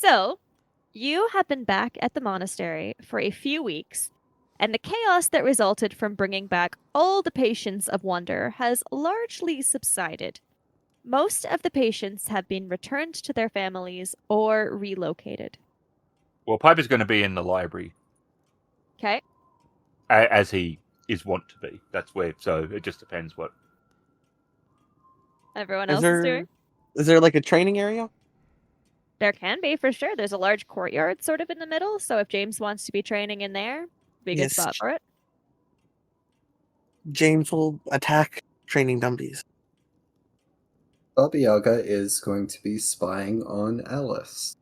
So, you have been back at the monastery for a few weeks, and the chaos that resulted from bringing back all the patients of wonder has largely subsided. Most of the patients have been returned to their families or relocated. Well, Piper's going to be in the library. Okay? As he is wont to be. That's where, so it just depends what. Everyone else is doing? Is there like a training area? There can be, for sure. There's a large courtyard sort of in the middle, so if James wants to be training in there, be a good Yes. spot for it. James will attack training dummies. Baba Yaga is going to be spying on Alice.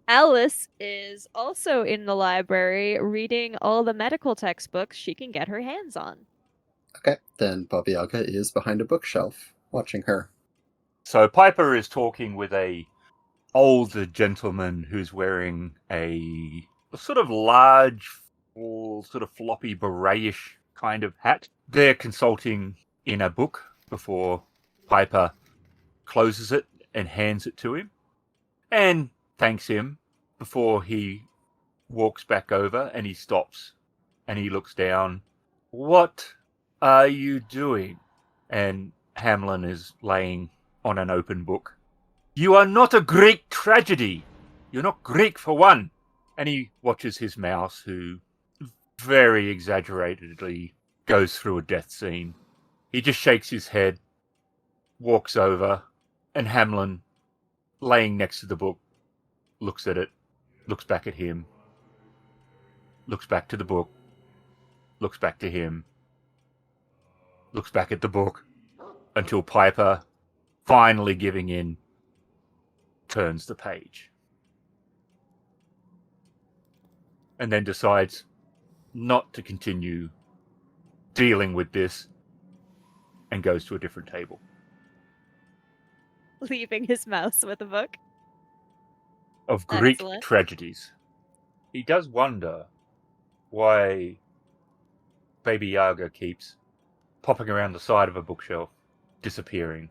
Alice is also in the library reading all the medical textbooks she can get her hands on. Okay, then Baba Yaga is behind a bookshelf, watching her. So Piper is talking with a older gentleman who's wearing a sort of large, sort of floppy beretish kind of hat. They're consulting in a book before Piper closes it and hands it to him and thanks him before he walks back over, and he stops and he looks down. What are you doing? And Hamlin is laying on an open book. You are not a Greek tragedy. You're not Greek for one. And he watches his mouse, who very exaggeratedly goes through a death scene. He just shakes his head, walks over, and Hamlin, laying next to the book, looks at it, looks back at him, looks back to the book, looks back to him, looks back at the book, until Piper, finally giving in, turns the page. And then decides not to continue dealing with this and goes to a different table. Leaving his mouse with a book. Of Greek Excellent. tragedies. He does wonder why Baby Yaga keeps popping around the side of a bookshelf, disappearing,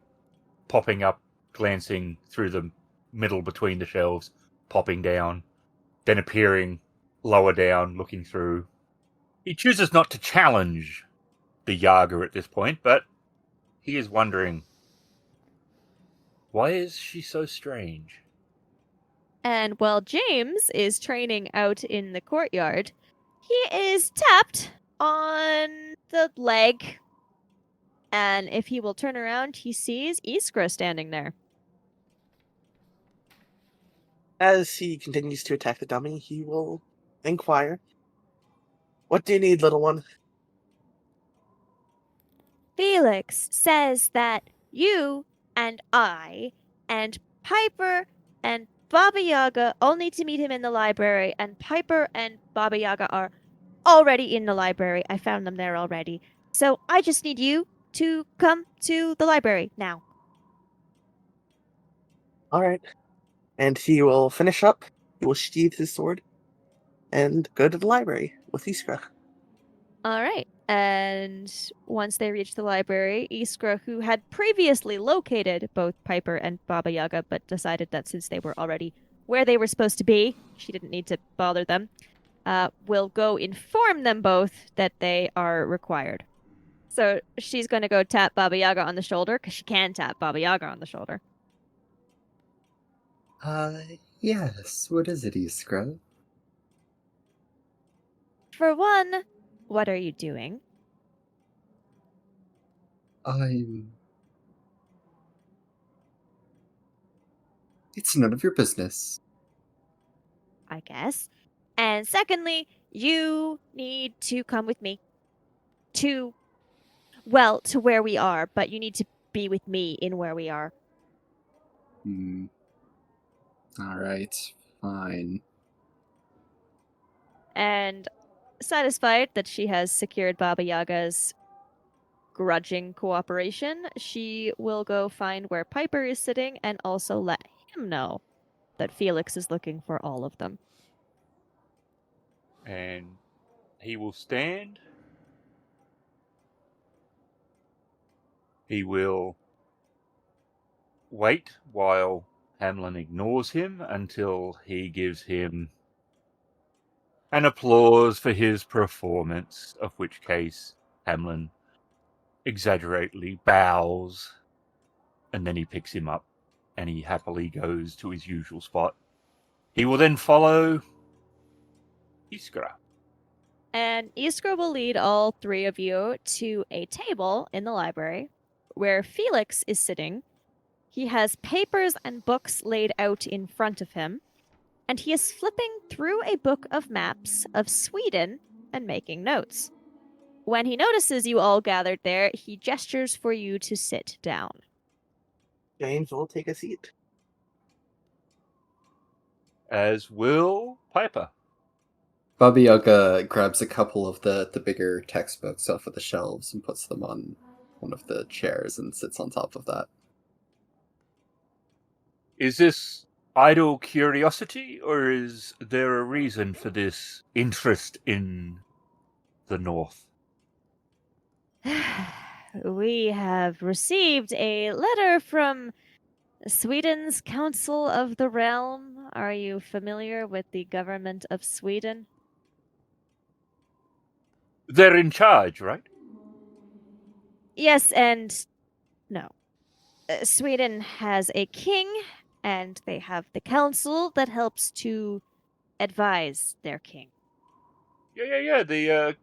popping up, glancing through the middle between the shelves, popping down, then appearing lower down, looking through. He chooses not to challenge the Yaga at this point, but he is wondering, why is she so strange? And while James is training out in the courtyard, he is tapped on the leg. And if he will turn around, he sees Iskra standing there. As he continues to attack the dummy, he will inquire. What do you need, little one? Felix says that you and I and Piper and Baba Yaga all need to meet him in the library, and Piper and Baba Yaga are already in the library. I found them there already. So I just need you to come to the library now. All right. And he will finish up. He will sheathe his sword and go to the library with Iskra. All right. And once they reach the library, Iskra, who had previously located both Piper and Baba Yaga, but decided that since they were already where they were supposed to be, she didn't need to bother them, will go inform them both that they are required. So she's going to go tap Baba Yaga on the shoulder, because she can tap Baba Yaga on the shoulder. Yes, what is it, Iskra? For one, what are you doing? It's none of your business. I guess. And secondly, you need to come with me to where we are, but you need to be with me in where we are. Alright, fine. And satisfied that she has secured Baba Yaga's grudging cooperation, she will go find where Piper is sitting and also let him know that Felix is looking for all of them. And he will stand. He will wait while Hamlin ignores him until he gives him an applause for his performance, of which case Hamlin exaggeratedly bows, and then he picks him up and he happily goes to his usual spot. He will then follow Iskra. And Iskra will lead all three of you to a table in the library where Felix is sitting. He has papers and books laid out in front of him, and he is flipping through a book of maps of Sweden and making notes. When he notices you all gathered there, he gestures for you to sit down. James will take a seat. As will Piper. Baba Yaga grabs a couple of the bigger textbooks off of the shelves and puts them on one of the chairs and sits on top of that. Is this idle curiosity, or is there a reason for this interest in the North? We have received a letter from Sweden's Council of the Realm. Are you familiar with the government of Sweden? They're in charge, right? Yes and no. Sweden has a king, and they have the council that helps to advise their king. Yeah. The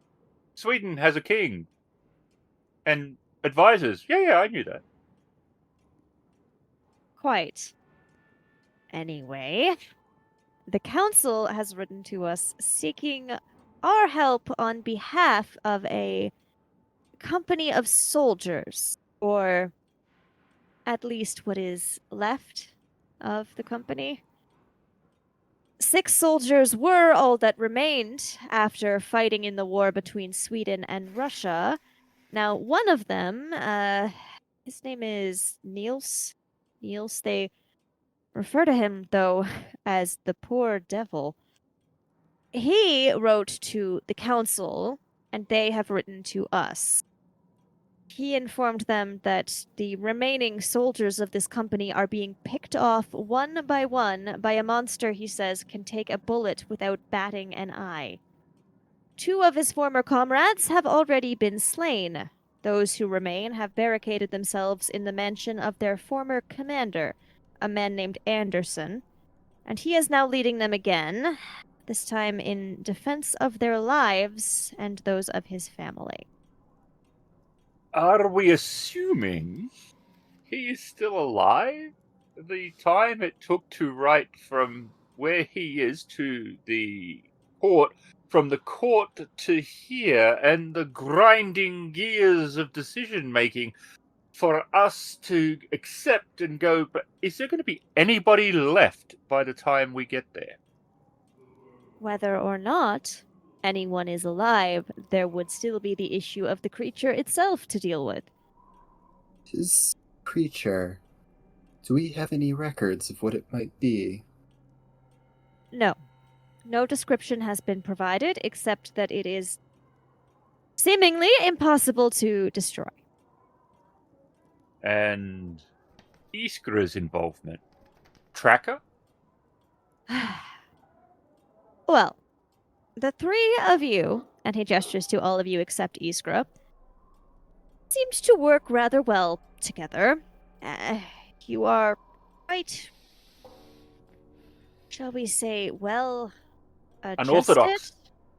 Sweden has a king and advisors. Yeah, I knew that. Quite. Anyway, the council has written to us seeking our help on behalf of a company of soldiers, or at least what is left of the company. 6 soldiers were all that remained after fighting in the war between Sweden and Russia. Now, one of them, his name is Niels. They refer to him, though, as the poor devil. He wrote to the council, and they have written to us. He informed them that the remaining soldiers of this company are being picked off one by a monster he says can take a bullet without batting an eye. 2 of his former comrades have already been slain. Those who remain have barricaded themselves in the mansion of their former commander, a man named Anderson, and he is now leading them again, this time in defense of their lives and those of his family. Are we assuming he is still alive? The time it took to write from where he is to the court, from the court to here, and the grinding gears of decision-making for us to accept and go, but is there going to be anybody left by the time we get there? Whether or not anyone is alive, there would still be the issue of the creature itself to deal with. His creature. Do we have any records of what it might be? No. No description has been provided, except that it is seemingly impossible to destroy. And Iskra's involvement. Tracker? Well, the 3 of you, and he gestures to all of you except Iskra, seems to work rather well together. You are quite, shall we say, well adjusted? Unorthodox.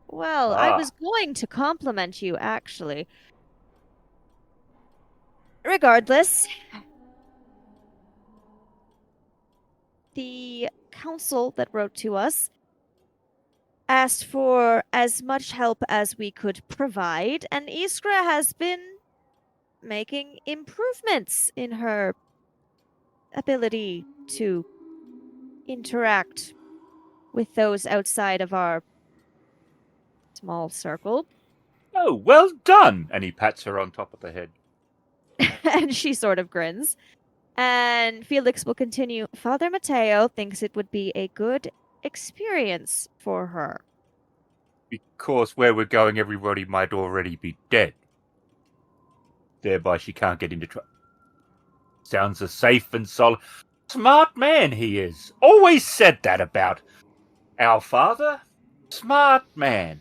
Well, I was going to compliment you, actually. Regardless, the council that wrote to us asked for as much help as we could provide, and Iskra has been making improvements in her ability to interact with those outside of our small circle. Oh, well done! And he pats her on top of the head. And she sort of grins. And Felix will continue. Father Mateo thinks it would be a good experience for her. Because where we're going, everybody might already be dead. Thereby she can't get into trouble. Sounds a safe and solid. Smart man he is. Always said that about our father. Smart man.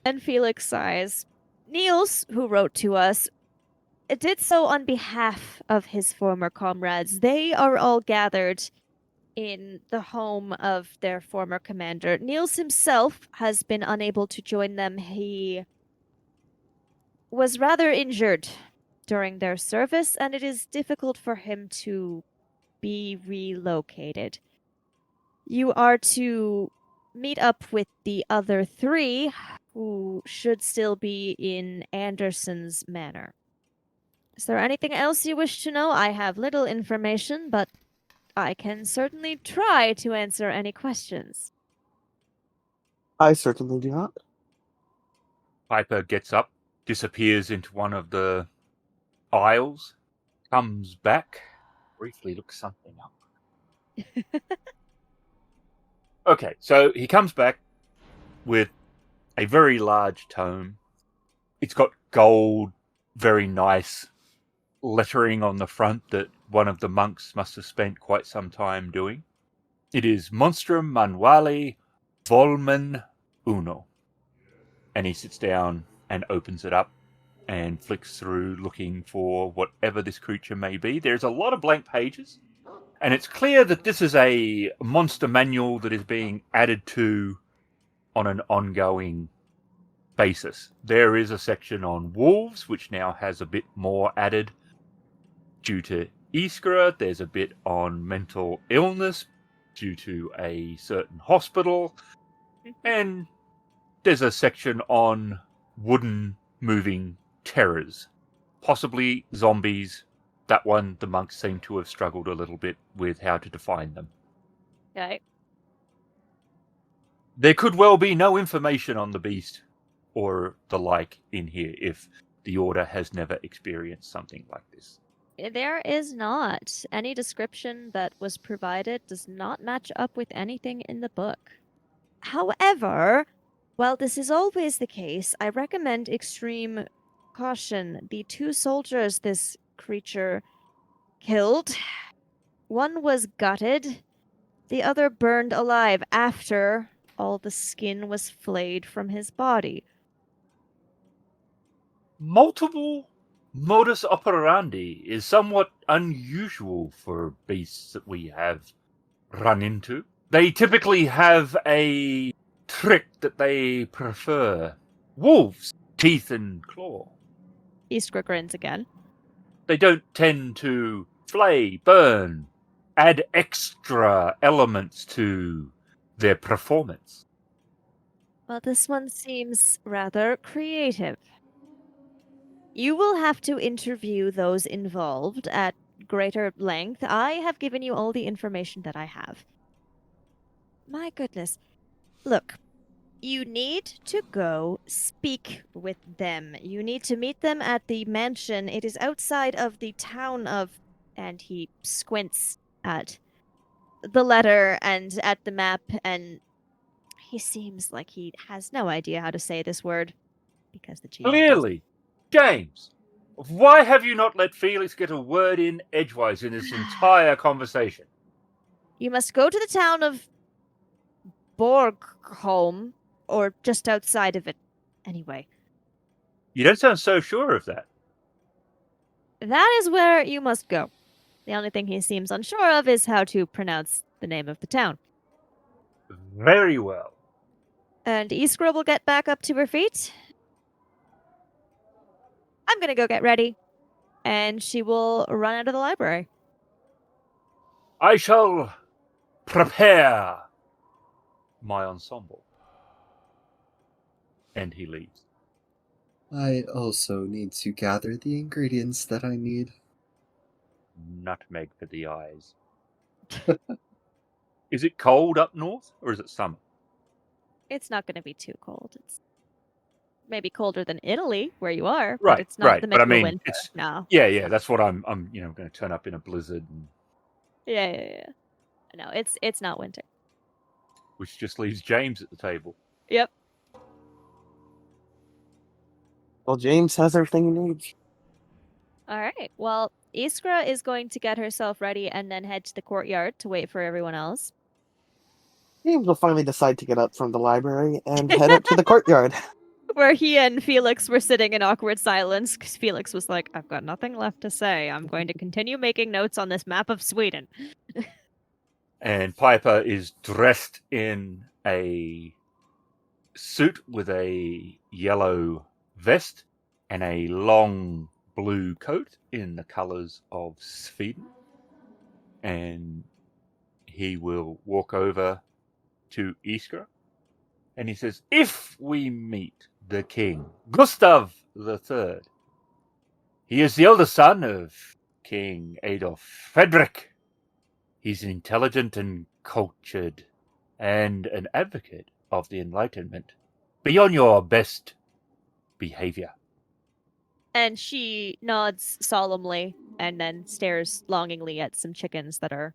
And Felix sighs. Niels, who wrote to us, did so on behalf of his former comrades. They are all gathered in the home of their former commander. Niels himself has been unable to join them. He was rather injured during their service, and it is difficult for him to be relocated. You are to meet up with the other three, who should still be in Anderson's Manor. Is there anything else you wish to know? I have little information, but I can certainly try to answer any questions. I certainly do not. Piper gets up, disappears into one of the aisles, comes back, briefly looks something up. Okay, so he comes back with a very large tome. It's got gold, very nice lettering on the front that one of the monks must have spent quite some time doing. It is Monstrum Manuale Volumen Uno. And he sits down and opens it up and flicks through looking for whatever this creature may be. There's a lot of blank pages, and it's clear that this is a monster manual that is being added to on an ongoing basis. There is a section on wolves, which now has a bit more added due to Iskra. There's a bit on mental illness due to a certain hospital. And there's a section on wooden moving terrors, possibly zombies. That one, the monks seem to have struggled a little bit with how to define them. Okay. There could well be no information on the beast or the like in here if the Order has never experienced something like this. There is not. Any description that was provided does not match up with anything in the book. However, while this is always the case, I recommend extreme caution. The two soldiers this creature killed, one was gutted, the other burned alive after all the skin was flayed from his body. Multiple modus operandi is somewhat unusual for beasts that we have run into. They typically have a trick that they prefer. Wolves, teeth and claw. Iskra grins again. They don't tend to flay, burn, add extra elements to their performance. Well, this one seems rather creative. You will have to interview those involved at greater length. I have given you all the information that I have. My goodness. Look, you need to go speak with them. You need to meet them at the mansion. It is outside of the town of... And he squints at the letter and at the map, and he seems like he has no idea how to say this word. Because the GM Clearly, James, why have you not let Felix get a word in edgewise in this entire conversation? You must go to the town of Borgholm, or just outside of it. Anyway, You don't sound so sure of that. that is where you must go. The only thing he seems unsure of is how to pronounce the name of the town. Very well. And Iskra will get back up to her feet. I'm gonna go get ready. And she will run out of the library. I shall prepare my ensemble. And he leaves. I also need to gather the ingredients that I need. Nutmeg for the eyes. Is it cold up north, or is it summer? It's not gonna be too cold. It's maybe colder than Italy, where you are, Right, but it's not right. the But I middle of mean, winter. it's No. yeah. That's what I'm going to turn up in a blizzard, and, Yeah. No, it's not winter. which just leaves James at the table. Yep. Well, James has everything he needs. All right. Well, Iskra is going to get herself ready and then head to the courtyard to wait for everyone else. James will finally decide to get up from the library and head up to the courtyard. Where he and Felix were sitting in awkward silence because Felix was like, I've got nothing left to say. I'm going to continue making notes on this map of Sweden. And Piper is dressed in a suit with a yellow vest and a long blue coat in the colours of Sweden. And he will walk over to Iskra and he says, if we meet the king, Gustav III, he is the eldest son of King Adolf Frederick. He's intelligent and cultured and an advocate of the Enlightenment. Be on your best behavior. And she nods solemnly and then stares longingly at some chickens that are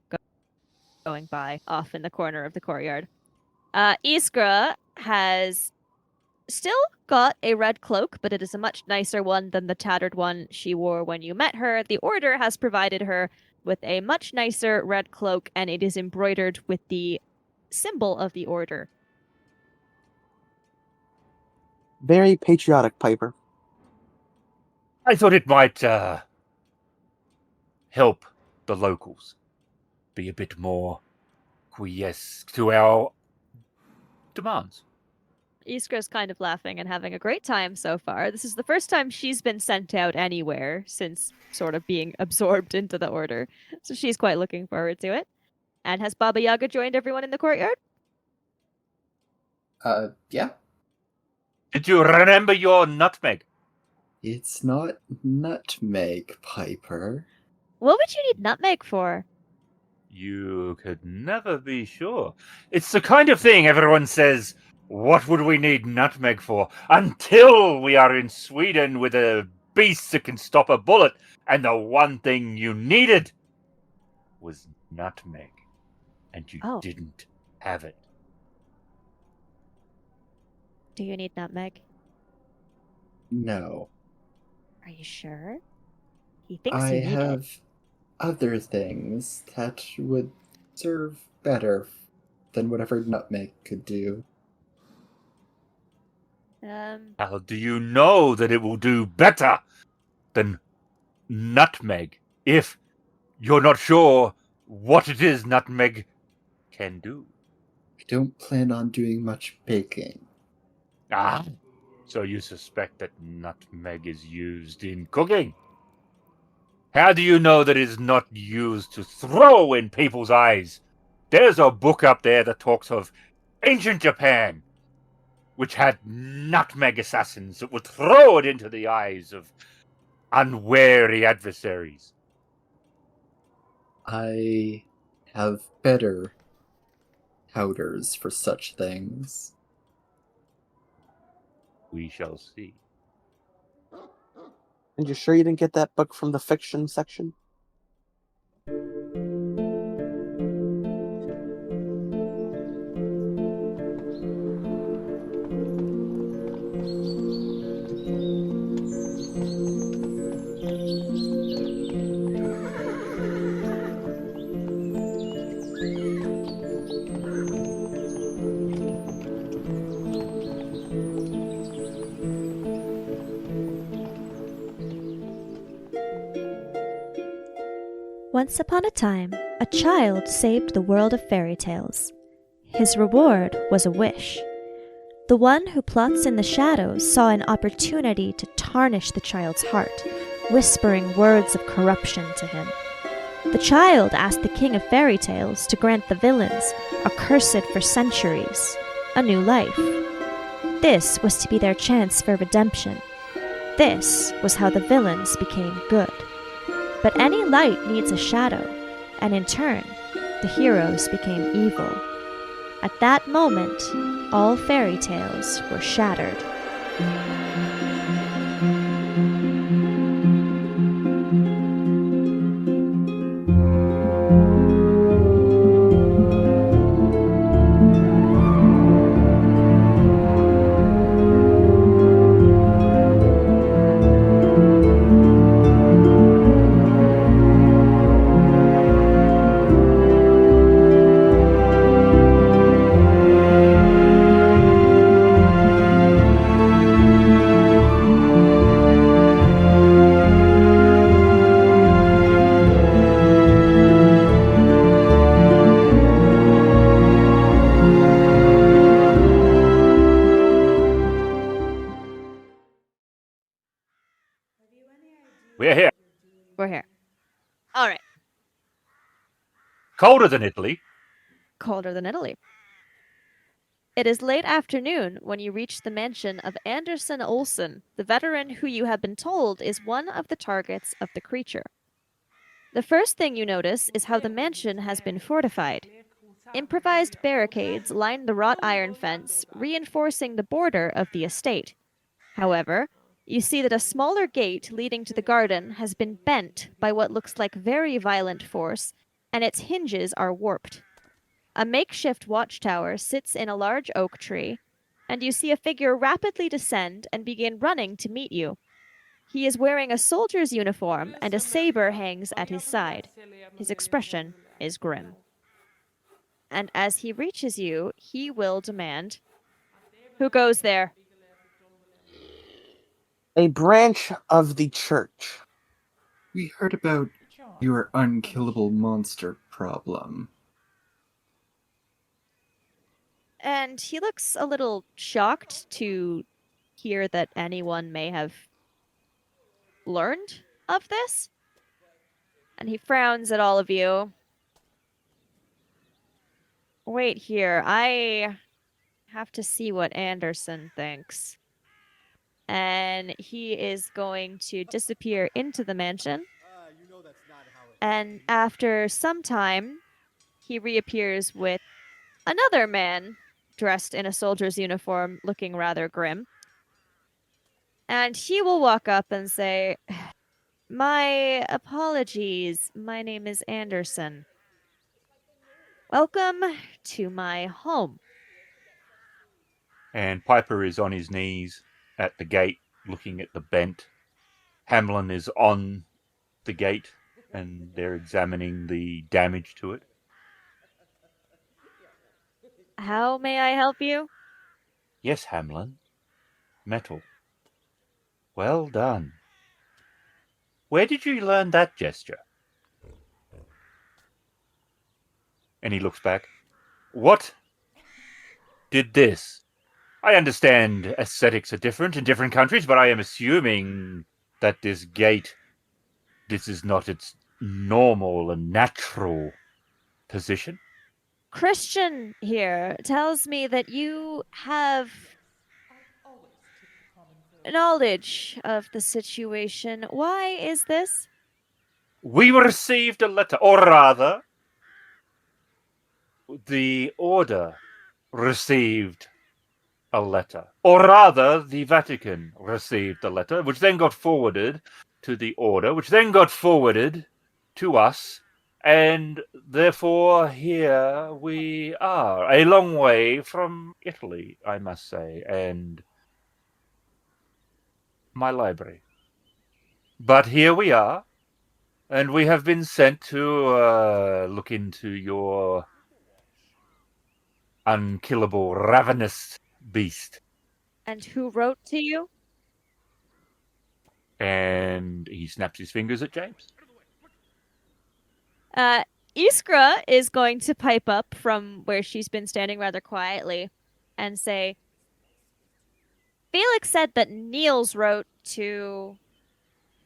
going by off in the corner of the courtyard. Iskra has still got a red cloak, but it is a much nicer one than the tattered one she wore when you met her. The Order has provided her with a much nicer red cloak, and it is embroidered with the symbol of the Order. Very patriotic, Piper. I thought it might help the locals be a bit more quiesce to our demands. Iskra's kind of laughing and having a great time so far. This is the first time she's been sent out anywhere since sort of being absorbed into the Order. So she's quite looking forward to it. And has Baba Yaga joined everyone in the courtyard? Yeah. Did you remember your nutmeg? It's not nutmeg, Piper. What would you need nutmeg for? You could never be sure. It's the kind of thing everyone says, what would we need nutmeg for? Until we are in Sweden with a beast that can stop a bullet, and the one thing you needed was nutmeg. And you didn't have it. Do you need nutmeg? No. Are you sure? He thinks I you need have it. other things that would serve better than whatever nutmeg could do. How do you know that it will do better than nutmeg if you're not sure what it is nutmeg can do? I don't plan on doing much baking. Ah, so you suspect that nutmeg is used in cooking? How do you know that it is not used to throw in people's eyes? There's a book up there that talks of ancient Japan, which had nutmeg assassins that would throw it into the eyes of unwary adversaries. I have better powders for such things. We shall see. And you're sure you didn't get that book from the fiction section? Once upon a time, a child saved the world of fairy tales. His reward was a wish. The one who plots in the shadows saw an opportunity to tarnish the child's heart, whispering words of corruption to him. The child asked the king of fairy tales to grant the villains, accursed for centuries, a new life. This was to be their chance for redemption. This was how the villains became good. But any light needs a shadow, and in turn, the heroes became evil. At that moment, all fairy tales were shattered. All right. Colder than Italy. Colder than Italy. It is late afternoon when you reach the mansion of Anderson Olsen, the veteran who you have been told is one of the targets of the creature. The first thing you notice is how the mansion has been fortified. Improvised barricades line the wrought iron fence, reinforcing the border of the estate. However, you see that a smaller gate leading to the garden has been bent by what looks like very violent force, and its hinges are warped. A makeshift watchtower sits in a large oak tree, and you see a figure rapidly descend and begin running to meet you. He is wearing a soldier's uniform, and a saber hangs at his side. His expression is grim. And as he reaches you, he will demand, "Who goes there?" A branch of the church. We heard about your unkillable monster problem. And he looks a little shocked to hear that anyone may have learned of this. And he frowns at all of you. Wait here, I have to see what Anderson thinks. And he is going to disappear into the mansion. And after some time, he reappears with another man dressed in a soldier's uniform, looking rather grim. And he will walk up and say, "My apologies. My name is Anderson. Welcome to my home." And Piper is on his knees at the gate, looking at the bent. Hamlin is on the gate, and they're examining the damage to it. "How may I help you?" Yes, Hamlin. Metal. Well done. Where did you learn that gesture? And he looks back. What did this? I understand aesthetics are different in different countries, but I am assuming that this gate, this is not its normal and natural position. Christian here tells me that you have knowledge of the situation. Why is this? We received a letter, or rather, the Order received a letter. Or rather, the Vatican received a letter, which then got forwarded to the Order, which then got forwarded to us, and therefore here we are, a long way from Italy, I must say, and my library. But here we are, and we have been sent to look into your unkillable, ravenous beast. And who wrote to you? And he snaps his fingers at James. Iskra is going to pipe up from where she's been standing rather quietly and say, "Felix said that Niels wrote to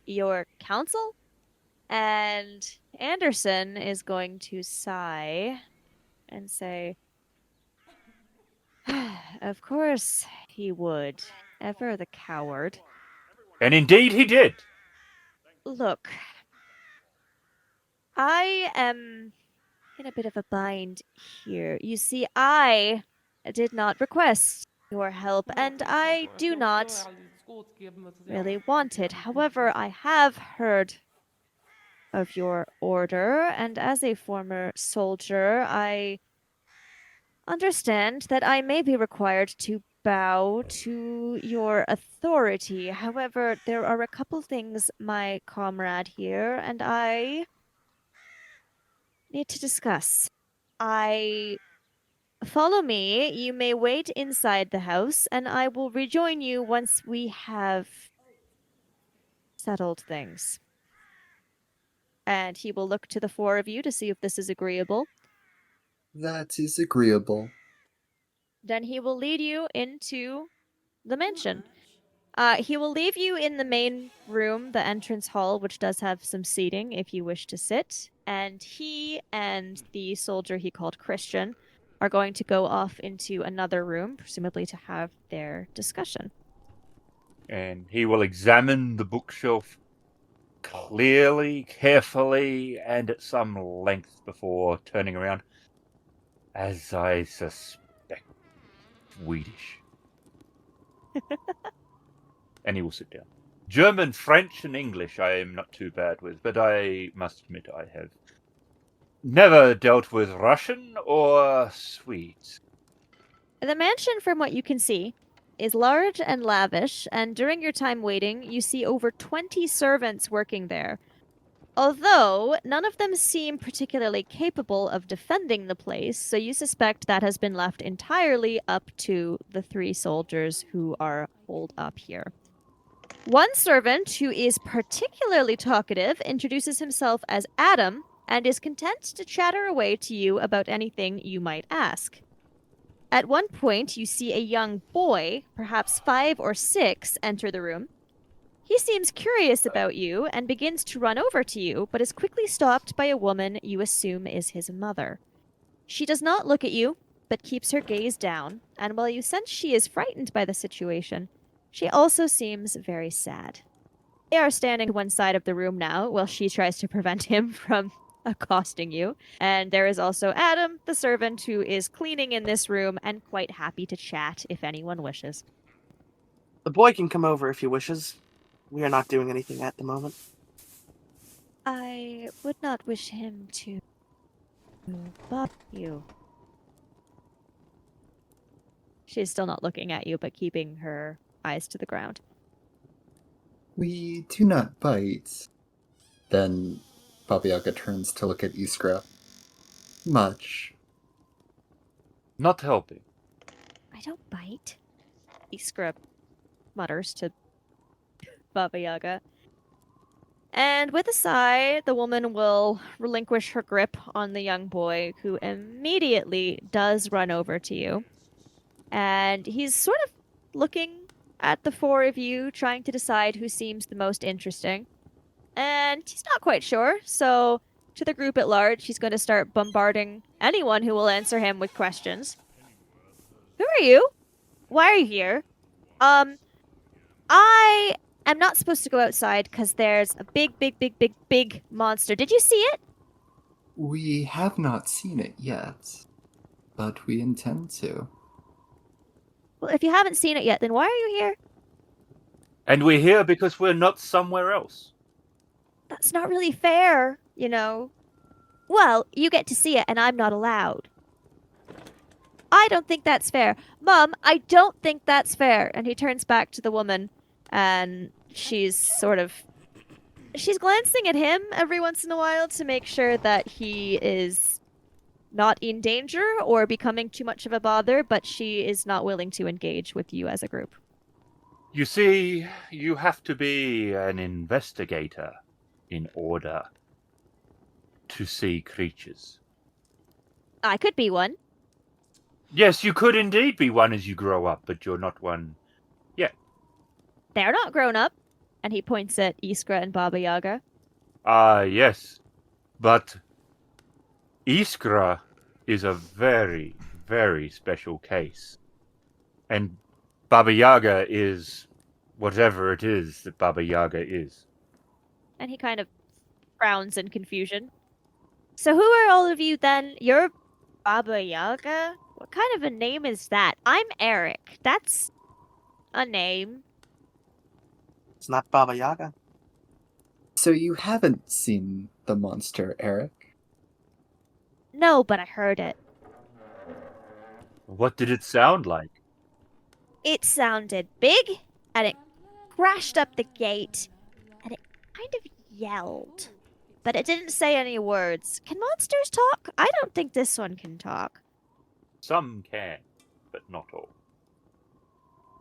your council?" And Anderson is going to sigh and say, "Of course he would. Ever the coward." And indeed he did. "Look, I am in a bit of a bind here. You see, I did not request your help, and I do not really want it. However, I have heard of your order, and as a former soldier, I understand that I may be required to bow to your authority. However, there are a couple things my comrade here and I need to discuss. Follow me. You may wait inside the house, and I will rejoin you once we have settled things." And he will look to the four of you to see if this is agreeable. That is agreeable. Then he will lead you into the mansion. He will leave you in the main room, the entrance hall, which does have some seating if you wish to sit. And he and the soldier he called Christian are going to go off into another room, presumably to have their discussion. And he will examine the bookshelf clearly, carefully, and at some length before turning around. As I suspect, Swedish. And he will sit down. German, French, and English I am not too bad with, but I must admit I have never dealt with Russian or Swedes. The mansion, from what you can see, is large and lavish, and during your time waiting, you see over 20 servants working there. Although none of them seem particularly capable of defending the place, so you suspect that has been left entirely up to the 3 soldiers who are holed up here. One servant, who is particularly talkative, introduces himself as Adam and is content to chatter away to you about anything you might ask. At one point, you see a young boy, perhaps 5 or 6, enter the room. He seems curious about you and begins to run over to you, but is quickly stopped by a woman you assume is his mother. She does not look at you, but keeps her gaze down, and while you sense she is frightened by the situation, she also seems very sad. They are standing to one side of the room now, while she tries to prevent him from accosting you. And there is also Adam, the servant, who is cleaning in this room and quite happy to chat if anyone wishes. The boy can come over if he wishes. We are not doing anything at the moment. I would not wish him to bother you. She's still not looking at you, but keeping her eyes to the ground. We do not bite. Then Baba Yaga turns to look at Iskra. Much. Not helping. I don't bite. Iskra mutters to Baba Yaga. And with a sigh, the woman will relinquish her grip on the young boy, who immediately does run over to you. And he's sort of looking at the 4 of you, trying to decide who seems the most interesting. And he's not quite sure, so to the group at large, he's going to start bombarding anyone who will answer him with questions. Who are you? Why are you here? I am not supposed to go outside because there's a big monster. Did you see it? We have not seen it yet, but we intend to. Well, if you haven't seen it yet, then why are you here? And we're here because we're not somewhere else. That's not really fair, you know. Well, you get to see it and I'm not allowed. I don't think that's fair. Mum, I don't think that's fair. And he turns back to the woman and she's glancing at him every once in a while to make sure that he is not in danger or becoming too much of a bother, but she is not willing to engage with you as a group. You see, you have to be an investigator in order to see creatures. I could be one. Yes, you could indeed be one as you grow up, but you're not one yet. They're not grown up. And he points at Iskra and Baba Yaga. Yes. But Iskra is a very, very special case. And Baba Yaga is whatever it is that Baba Yaga is. And he kind of frowns in confusion. So who are all of you then? You're Baba Yaga? What kind of a name is that? I'm Eric. That's a name. It's not Baba Yaga. So you haven't seen the monster, Eric? No, but I heard it. What did it sound like? It sounded big, and it crashed up the gate, and it kind of yelled. But it didn't say any words. Can monsters talk? I don't think this one can talk. Some can, but not all.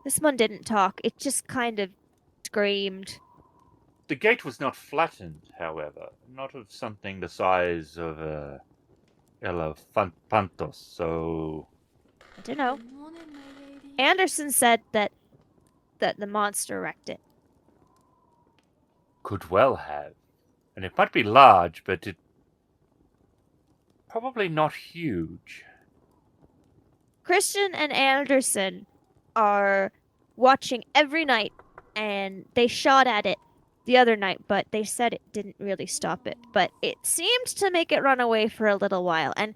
This one didn't talk. It just kind of screamed. The gate was not flattened, however. Not of something the size of a elephantos, so... I don't know. Anderson said that that the monster wrecked it. Could well have. And it might be large, but it probably not huge. Christian and Anderson are watching every night, and they shot at it the other night, but they said it didn't really stop it. But it seemed to make it run away for a little while. And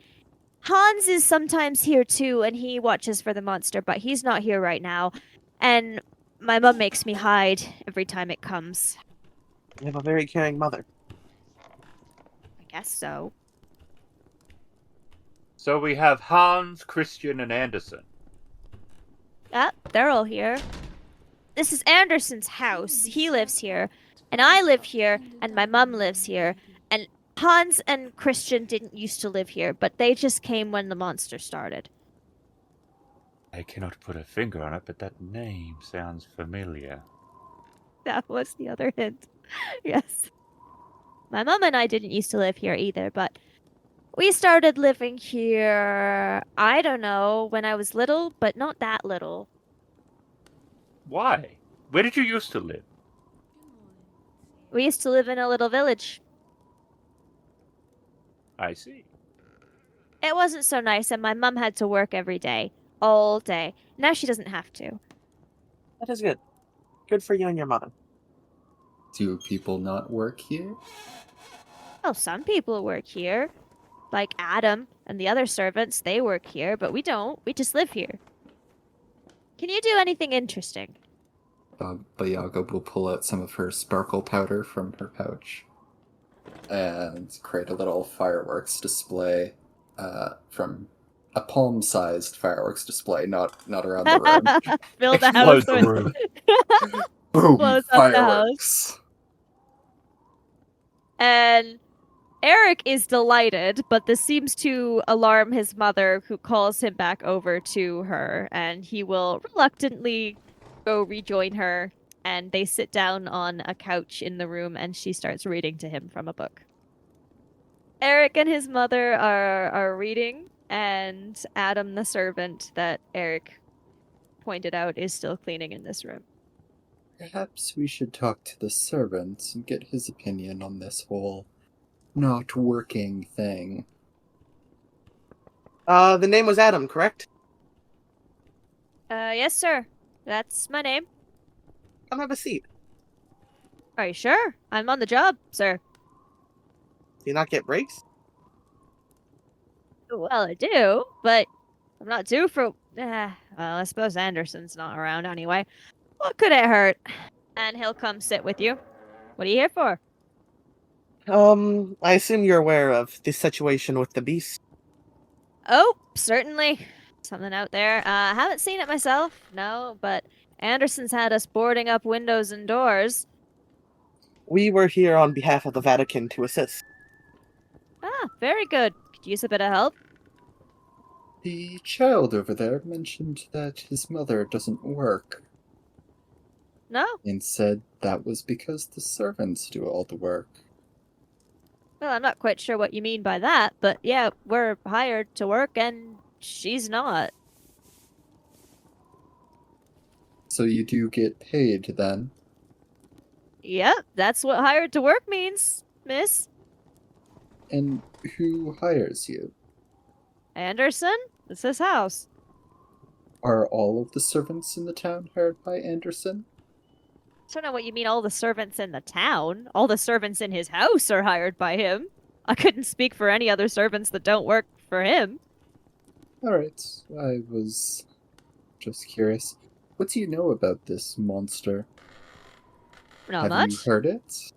Hans is sometimes here too, and he watches for the monster, but he's not here right now. And my mum makes me hide every time it comes. You have a very caring mother. I guess so. So we have Hans, Christian, and Anderson. Ah, they're all here. This is Anderson's house. He lives here. And I live here, and my mum lives here. And Hans and Christian didn't used to live here, but they just came when the monster started. I cannot put a finger on it, but that name sounds familiar. That was the other hint. Yes. My mum and I didn't used to live here either, but we started living here, I don't know, when I was little, but not that little. Why? Where did you used to live? We used to live in a little village. I see. It wasn't so nice, and my mum had to work every day. All day. Now she doesn't have to. That is good. Good for you and your mother. Do people not work here? Well, some people work here. Like Adam and the other servants, they work here, but we don't. We just live here. Can you do anything interesting? Baba Yaga will pull out some of her sparkle powder from her pouch and create a little fireworks display from a palm-sized fireworks display, not around the room. Fill the Explode house the with room. Boom! Blows up the house. Fireworks! And Eric is delighted, but this seems to alarm his mother, who calls him back over to her, and he will reluctantly go rejoin her, and they sit down on a couch in the room, and she starts reading to him from a book. Eric and his mother are reading, and Adam, the servant that Eric pointed out, is still cleaning in this room. Perhaps we should talk to the servants and get his opinion on this whole not working thing. The name was Adam, correct? Yes, sir. That's my name. Come have a seat. Are you sure? I'm on the job, sir. Do you not get breaks? Well, I do, but I'm not due for... well, I suppose Anderson's not around anyway. What could it hurt? And he'll come sit with you. What are you here for? I assume you're aware of this situation with the beast. Oh, certainly. Something out there. I haven't seen it myself, no, but Anderson's had us boarding up windows and doors. We were here on behalf of the Vatican to assist. Ah, very good. Could use a bit of help. The child over there mentioned that his mother doesn't work, No? and said that was because the servants do all the work. Well, I'm not quite sure what you mean by that, but yeah, we're hired to work and she's not. So you do get paid then? Yep, that's what hired to work means, miss. And who hires you? Anderson? It's his house. Are all of the servants in the town hired by Anderson? I don't know what you mean all the servants in the town. All the servants in his house are hired by him. I couldn't speak for any other servants that don't work for him. Alright, I was just curious. What do you know about this monster? Not Have much. you heard it?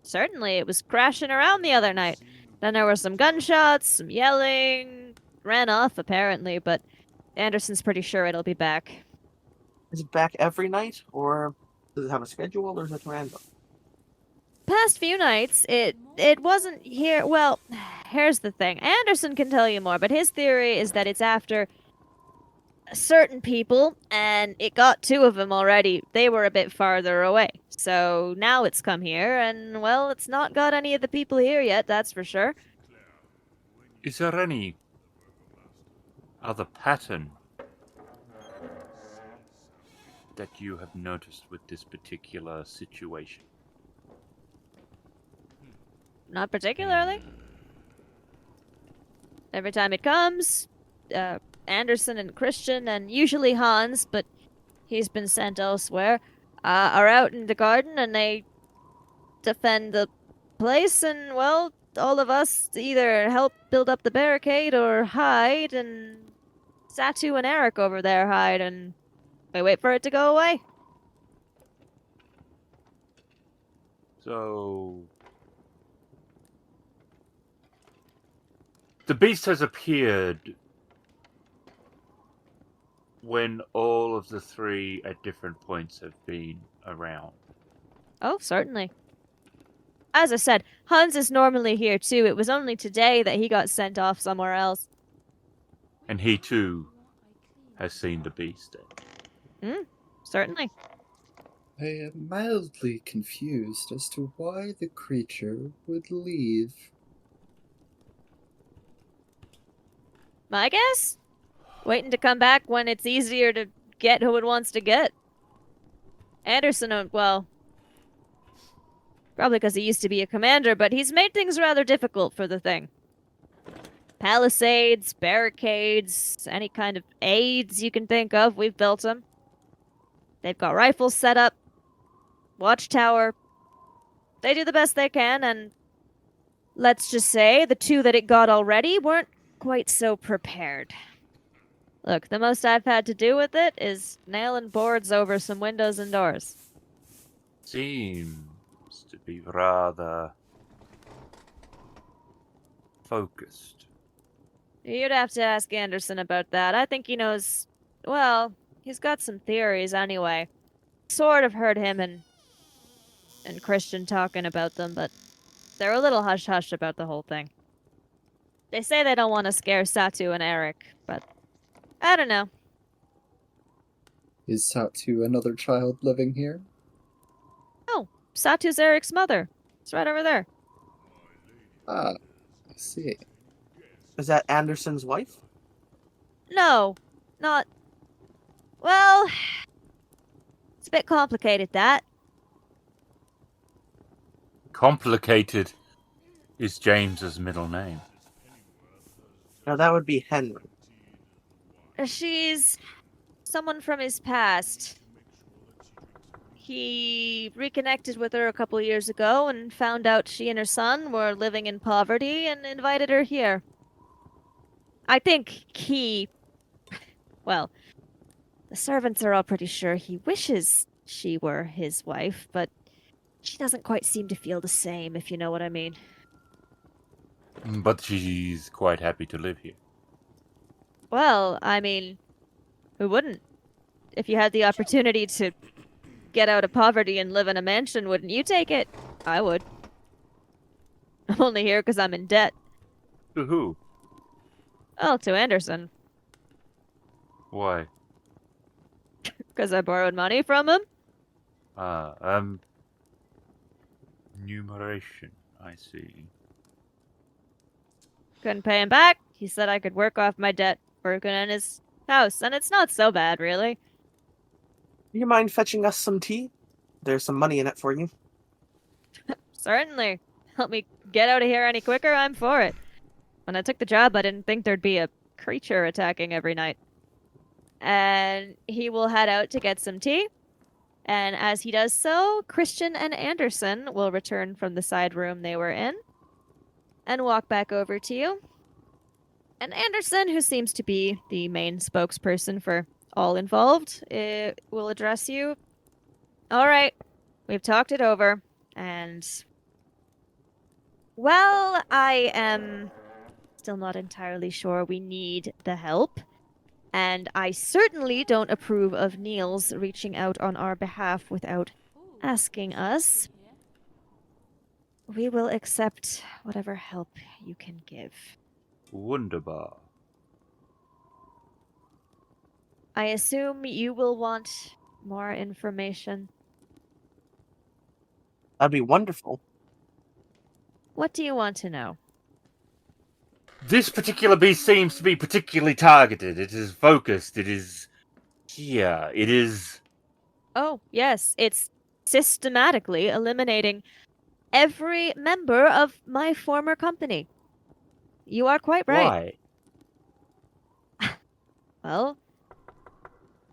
Certainly, it was crashing around the other night. Then there were some gunshots, some yelling. Ran off, apparently, but Anderson's pretty sure it'll be back. Is it back every night, or does it have a schedule, or is it random? Past few nights, it wasn't here. Well, here's the thing. Anderson can tell you more, but his theory is that it's after certain people, and it got two of them already. They were a bit farther away. So now it's come here, and, well, it's not got any of the people here yet, that's for sure. Is there any other pattern? that you have noticed with this particular situation? Not particularly. Every time it comes, Anderson and Christian, and usually Hans, but he's been sent elsewhere, are out in the garden and they defend the place, and, well, all of us either help build up the barricade or hide, and Satu and Eric over there hide, and we wait for it to go away. So... the beast has appeared when all of the three at different points have been around. Oh, certainly. As I said, Hans is normally here too. It was only today that he got sent off somewhere else. And he too has seen the beast. Certainly. I am mildly confused as to why the creature would leave. My guess? Waiting to come back when it's easier to get who it wants to get. Anderson, well, probably because he used to be a commander, but he's made things rather difficult for the thing. Palisades, barricades, any kind of aids you can think of, we've built them. They've got rifles set up, watchtower. They do the best they can, and let's just say the two that it got already weren't quite so prepared. Look, the most I've had to do with it is nailing boards over some windows and doors. Seems to be rather focused. You'd have to ask Anderson about that. I think he knows... well, he's got some theories anyway. Sort of heard him and Christian talking about them, but they're a little hush-hush about the whole thing. They say they don't want to scare Satu and Eric, but I don't know. Is Satu another child living here? Oh, Satu's Eric's mother. It's right over there. Ah, I see. Is that Anderson's wife? No, not... well, it's a bit complicated, that. Complicated is James's middle name. No, that would be Henry. She's someone from his past. He reconnected with her a couple years ago and found out she and her son were living in poverty and invited her here. I think well, the servants are all pretty sure he wishes she were his wife, but she doesn't quite seem to feel the same, if you know what I mean. But she's quite happy to live here. Well, I mean, who wouldn't? If you had the opportunity to get out of poverty and live in a mansion, wouldn't you take it? I would. I'm only here because I'm in debt. To who? Oh, to Anderson. Why? Because I borrowed money from him? Numeration, I see. Couldn't pay him back. He said I could work off my debt working in his house, and it's not so bad, really. Do you mind fetching us some tea? There's some money in it for you. Certainly. Help me get out of here any quicker, I'm for it. When I took the job, I didn't think there'd be a creature attacking every night. And he will head out to get some tea. And as he does so, Christian and Anderson will return from the side room they were in and walk back over to you. And Anderson, who seems to be the main spokesperson for all involved, will address you. All right, we've talked it over, and... well, I am still not entirely sure we need the help. And I certainly don't approve of Niels reaching out on our behalf without asking us. We will accept whatever help you can give. Wunderbar. I assume you will want more information. That'd be wonderful. What do you want to know? This particular beast seems to be particularly targeted. It is focused. It is here. It is Oh, yes, it's systematically eliminating every member of my former company. You are quite right. Why? Well,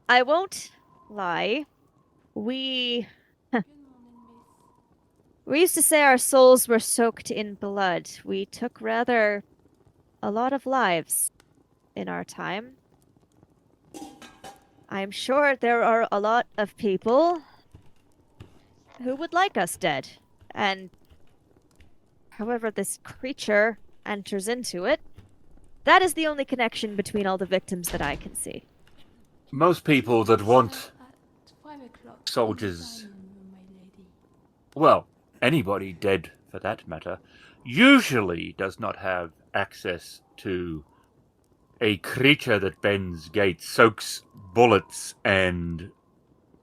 I won't lie. We we used to say our souls were soaked in blood. We took rather a lot of lives in our time. I'm sure there are a lot of people who would like us dead. And however this creature enters into it, that is the only connection between all the victims that I can see. Most people that want soldiers, well, anybody dead for that matter, usually does not have access to a creature that bends gates, soaks bullets, and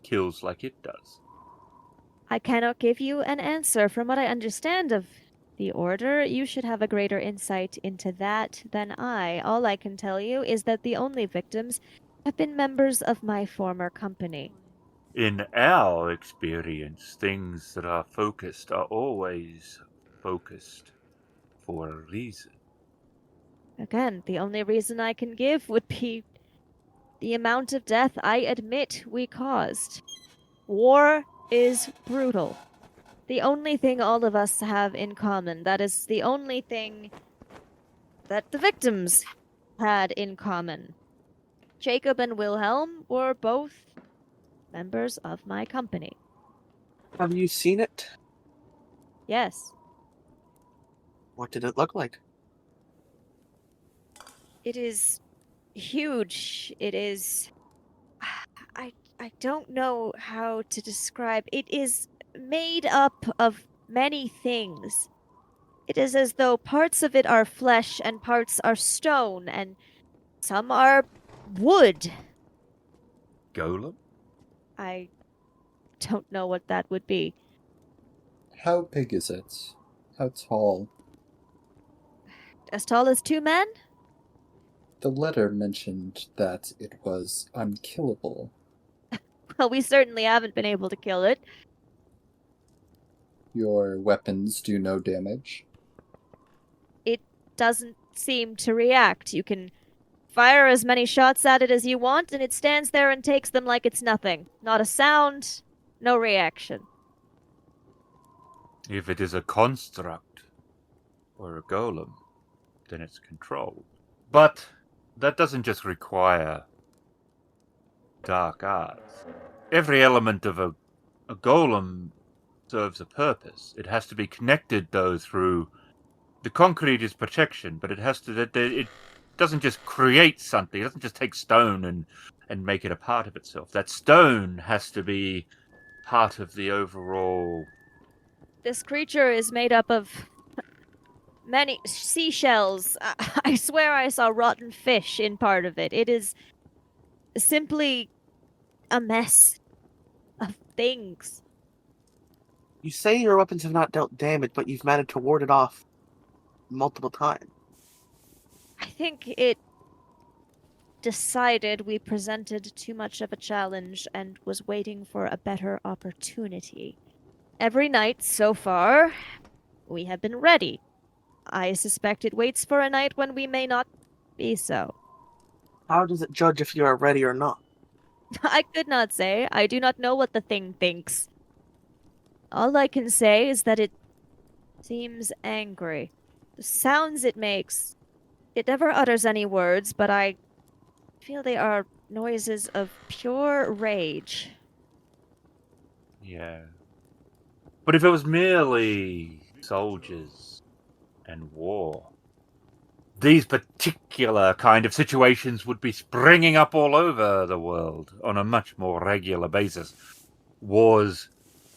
kills like it does. I cannot give you an answer. From what I understand of the Order, you should have a greater insight into that than I. All I can tell you is that the only victims have been members of my former company. In our experience, things that are focused are always focused for a reason. Again, the only reason I can give would be the amount of death I admit we caused. War is brutal. The only thing all of us have in common, that is the only thing that the victims had in common. Jacob and Wilhelm were both members of my company. Have you seen it? Yes, What did it look like? it is huge. It is. I don't know how to describe. It is made up of many things. It is as though parts of it are flesh and parts are stone, and some are wood. Golem? I don't know what that would be. How big is it? How tall? As tall as 2 men? The letter mentioned that it was unkillable. Well, we certainly haven't been able to kill it. Your weapons do no damage. It doesn't seem to react. You can fire as many shots at it as you want, and it stands there and takes them like it's nothing. Not a sound, no reaction. If it is a construct or a golem, then it's controlled. But that doesn't just require dark arts. Every element of a golem serves a purpose. It has to be connected, though, through the concrete is protection, but it has to. It doesn't just create something. It doesn't just take stone and make it a part of itself. That stone has to be part of the overall. This creature is made up of many seashells. I swear I saw rotten fish in part of it. It is simply a mess of things. You say your weapons have not dealt damage, but you've managed to ward it off multiple times. I think it decided we presented too much of a challenge and was waiting for a better opportunity. Every night so far, we have been ready. I suspect it waits for a night when we may not be so. How does it judge if you are ready or not? I could not say. I do not know what the thing thinks. All I can say is that it seems angry. The sounds it makes, it never utters any words, but I feel they are noises of pure rage. Yeah. But if it was merely soldiers and war, these particular kind of situations would be springing up all over the world on a much more regular basis. Wars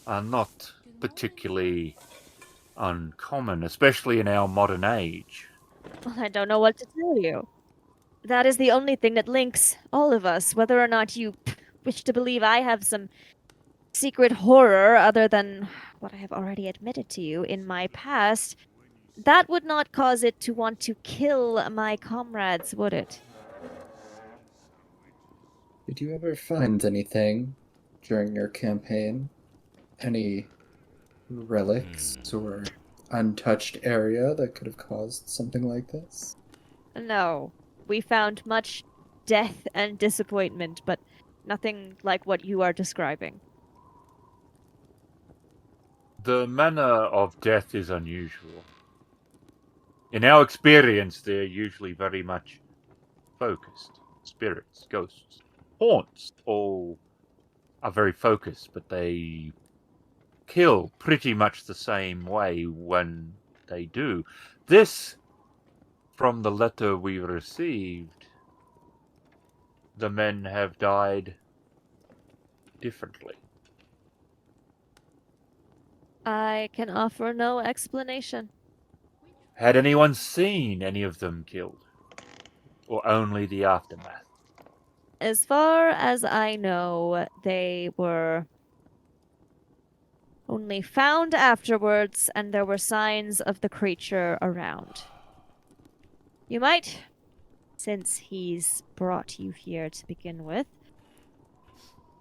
are not particularly uncommon, especially in our modern age. Well, I don't know what to tell you. That is the only thing that links all of us, whether or not you wish to believe I have some secret horror other than what I have already admitted to you in my past. That would not cause it to want to kill my comrades, would it? Did you ever find anything during your campaign? Any relics or untouched area that could have caused something like this? No, we found much death and disappointment, but nothing like what you are describing. The manner of death is unusual. In our experience, they're usually very much focused. Spirits, ghosts, haunts, all are very focused, but they kill pretty much the same way when they do. This, from the letter we received, the men have died differently. I can offer no explanation. Had anyone seen any of them killed? Or only the aftermath? As far as I know, they were only found afterwards, and there were signs of the creature around. You might, since he's brought you here to begin with,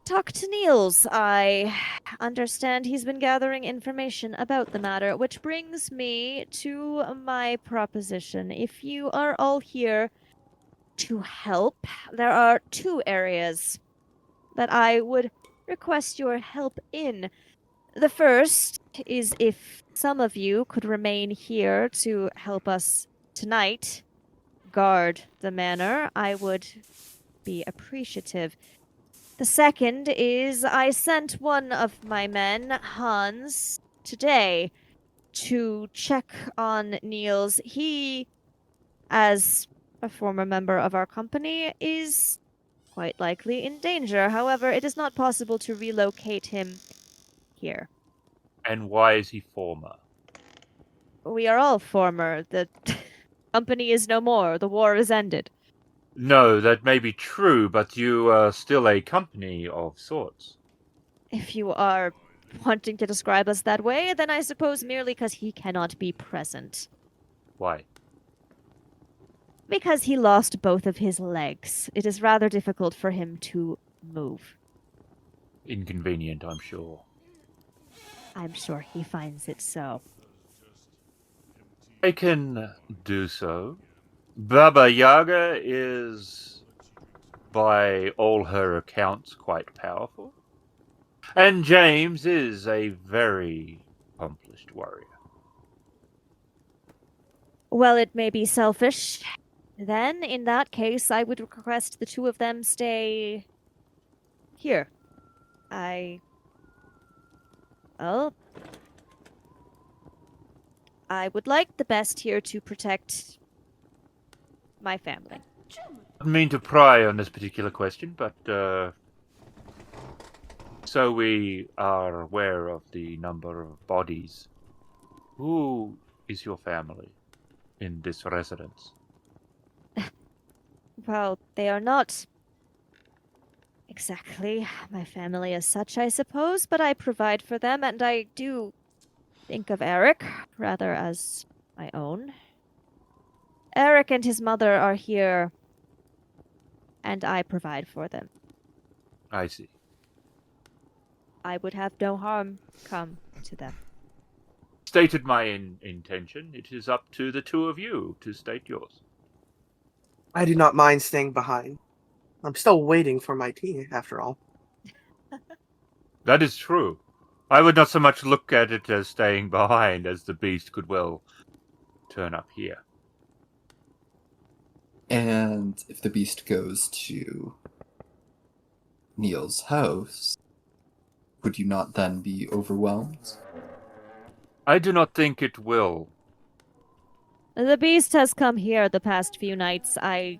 talk to Niels. I understand he's been gathering information about the matter, which brings me to my proposition. If you are all here to help, there are 2 areas that I would request your help in. The first is if some of you could remain here to help us tonight guard the manor, I would be appreciative. The second is I sent one of my men, Hans, today to check on Niels. He, as a former member of our company, is quite likely in danger. However, it is not possible to relocate him here. And why is he former? We are all former. The company is no more. The war is ended. No, that may be true, but you are still a company of sorts. If you are wanting to describe us that way, then I suppose merely because he cannot be present. Why? Because he lost both of his legs. It is rather difficult for him to move. Inconvenient, I'm sure. I'm sure he finds it so. I can do so. Baba Yaga is, by all her accounts, quite powerful. And James is a very accomplished warrior. Well, it may be selfish. Then, in that case, I would request the 2 of them stay here. Well, I would like the best here to protect my family. I don't mean to pry on this particular question, but so we are aware of the number of bodies. Who is your family in this residence? Well, they are not exactly my family as such, I suppose, but I provide for them, and I do think of Eric rather as my own. Eric and his mother are here, and I provide for them. I see. I would have no harm come to them. Stated my intention. It is up to the 2 of you to state yours. I do not mind staying behind. I'm still waiting for my tea, after all. That is true. I would not so much look at it as staying behind as the beast could well turn up here. And if the beast goes to Neil's house, would you not then be overwhelmed? I do not think it will. The beast has come here the past few nights. I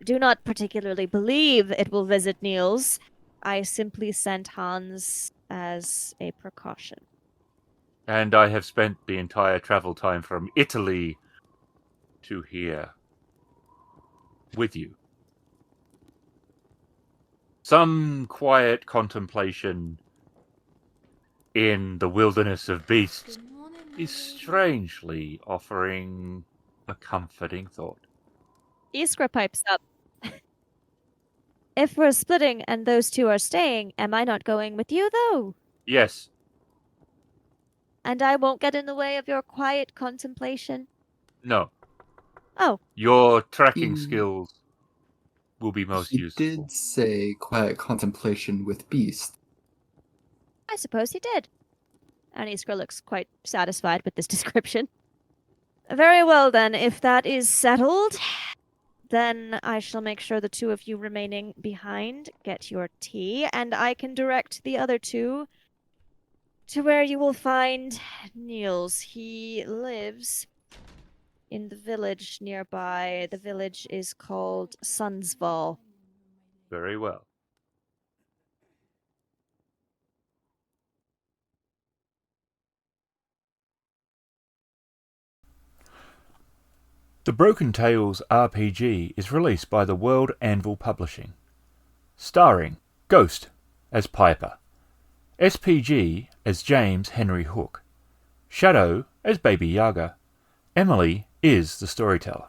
do not particularly believe it will visit Niels. I simply sent Hans as a precaution. And I have spent the entire travel time from Italy to here with you. Some quiet contemplation in the wilderness of beasts is strangely offering a comforting thought. Iskra pipes up. If we're splitting and those two are staying, am I not going with you, though? Yes. And I won't get in the way of your quiet contemplation? No. Oh. Your tracking He- skills will be most He useful. did say quiet contemplation with beast. I suppose he did. And Iskra looks quite satisfied with this description. Very well, then. If that is settled, then I shall make sure the two of you remaining behind get your tea, and I can direct the other two to where you will find Niels. He lives in the village nearby. The village is called Sunsval. Very well. The Broken Tales RPG is released by the World Anvil Publishing, starring Ghost as Piper, SPG as James Henry Hook, Shadow as Baby Yaga, Emily is the Storyteller.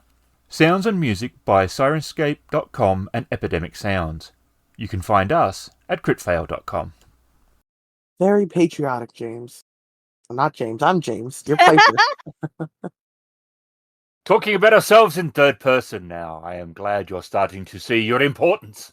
Sounds and music by Syrinscape.com and Epidemicsound. You can find us at critfail.com. Very patriotic, James. I'm not James. I'm James. You're Piper. Talking about ourselves in third person now, I am glad you're starting to see your importance.